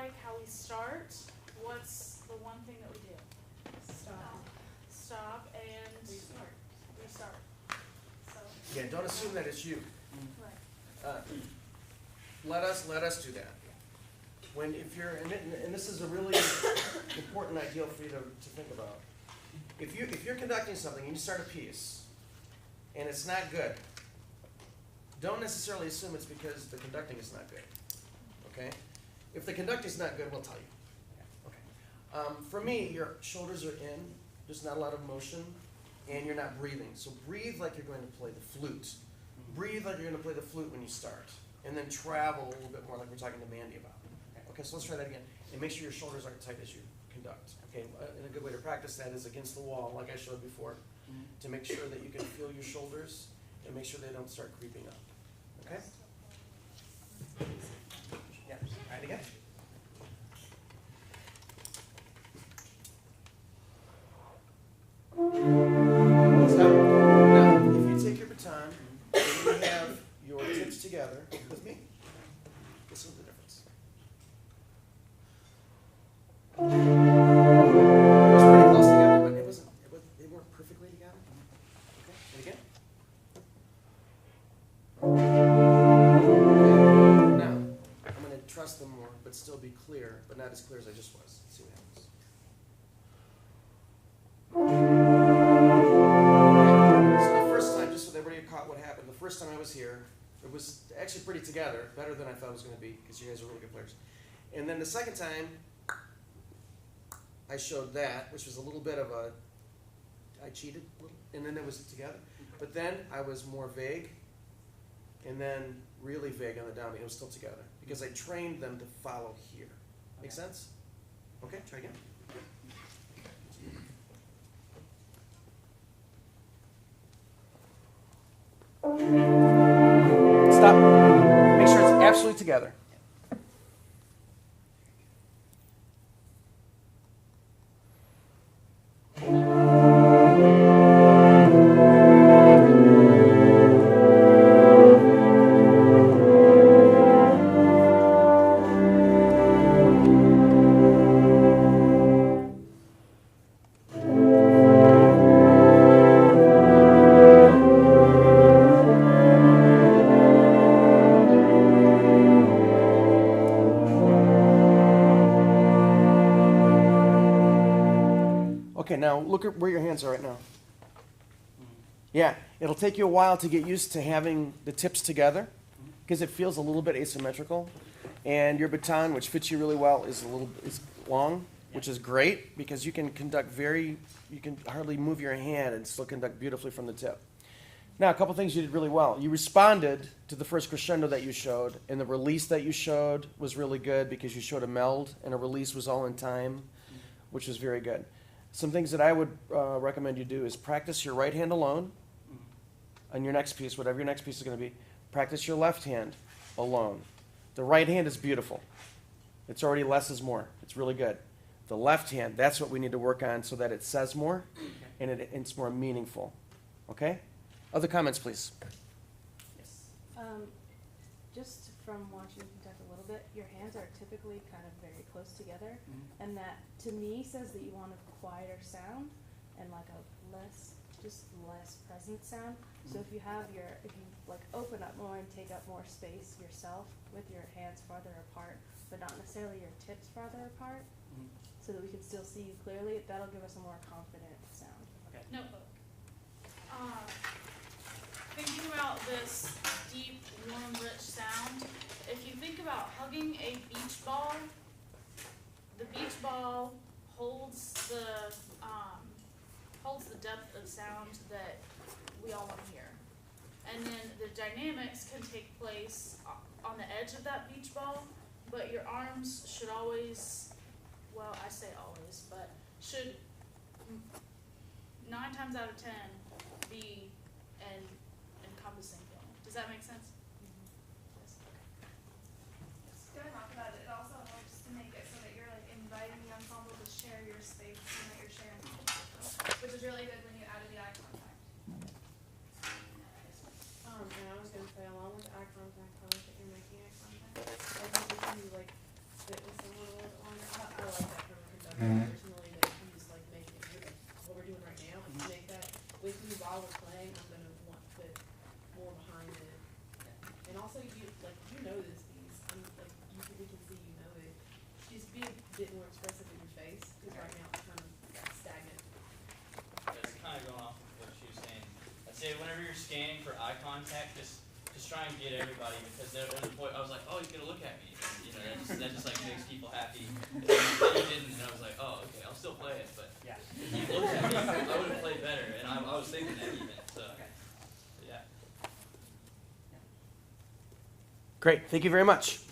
like how we start, what's the one thing that we do? Stop and restart. So, Yeah, don't assume that it's you. right. Let us do that. If you're, and this is a really important ideal for you to think about. If you're conducting something and you start a piece and it's not good, don't necessarily assume it's because the conducting is not good. Okay? If the conducting is not good, we'll tell you. Okay. For me, your shoulders are in, there's not a lot of motion, and you're not breathing. So breathe like you're going to play the flute. Breathe like you're going to play the flute when you start. And then travel a little bit more like we're talking to Mandy about. Okay, so let's try that again. And make sure your shoulders aren't tight as you conduct. Okay, and a good way to practice that is against the wall, like I showed before, to make sure that you can feel your shoulders and make sure they don't start creeping up. Okay? Yeah, all right, again. Stop. Now, if you take your baton and you have your tips together with me, listen to the difference. It was pretty close together, but they weren't perfectly together. Okay, and again. Okay. Now, I'm going to trust them more, but still be clear, but not as clear as I just was. Let's see what happens. Okay. So the first time, just so everybody caught what happened, the first time I was here, it was actually pretty together, better than I thought it was going to be, because you guys are really good players. And then the second time, I showed that, which was a little bit of I cheated a little, and then it was together. But then I was more vague, and then really vague on the downbeat. It was still together, because I trained them to follow here. Make sense? Okay, try again. Stop. Make sure it's absolutely together. Okay, now look at where your hands are right now. Yeah, it'll take you a while to get used to having the tips together because it feels a little bit asymmetrical. And your baton, which fits you really well, is long, which is great because you can conduct you can hardly move your hand and still conduct beautifully from the tip. Now, a couple things you did really well. You responded to the first crescendo that you showed, and the release that you showed was really good because you showed a meld, and a release was all in time, which was very good. Some things that I would recommend you do is practice your right hand alone on your next piece, whatever your next piece is going to be. Practice your left hand alone. The right hand is beautiful. It's already less is more. It's really good. The left hand, that's what we need to work on so that it says more and it's more meaningful. Okay? Other comments, please. Yes. Just from watching you conduct a little bit, your hands are typically kind of very close together, and that to me says that you want a quieter sound and like a less present sound. So if you like open up more and take up more space yourself with your hands farther apart, but not necessarily your tips farther apart, so that we can still see you clearly, that'll give us a more confident sound. Okay. Notebook. Thinking about this deep, warm, rich sound, if you think about hugging a beach ball, the beach ball holds the depth of sound that we all want to hear. And then the dynamics can take place on the edge of that beach ball, but your arms should always, well, I say always, but should 9 times out of 10 be an encompassing feeling. Does that make sense? Yes. Going off of that, it also helps to make it so that you're like inviting the ensemble to share your space and that you're sharing, which is really good when you added the eye contact. And I was going to say, along with eye contact, I like that you're making eye contact. I think if you like sit with someone a playing, I'm gonna want to put more behind it. And also, you know this piece. We can see you know it. Just be a bit more expressive with your face, because right now it's kind of stagnant. That's kind of going off of what she was saying. I'd say whenever you're scanning for eye contact, just try and get everybody, because there was a point I was like, oh, he's gonna look at me. And, you know, that just like makes people happy. And he didn't, and I was like, oh, okay, I'll still play it, but Yeah. if he looked at me, I would have played better. And I was thinking that even. So Okay. yeah. Great, thank you very much.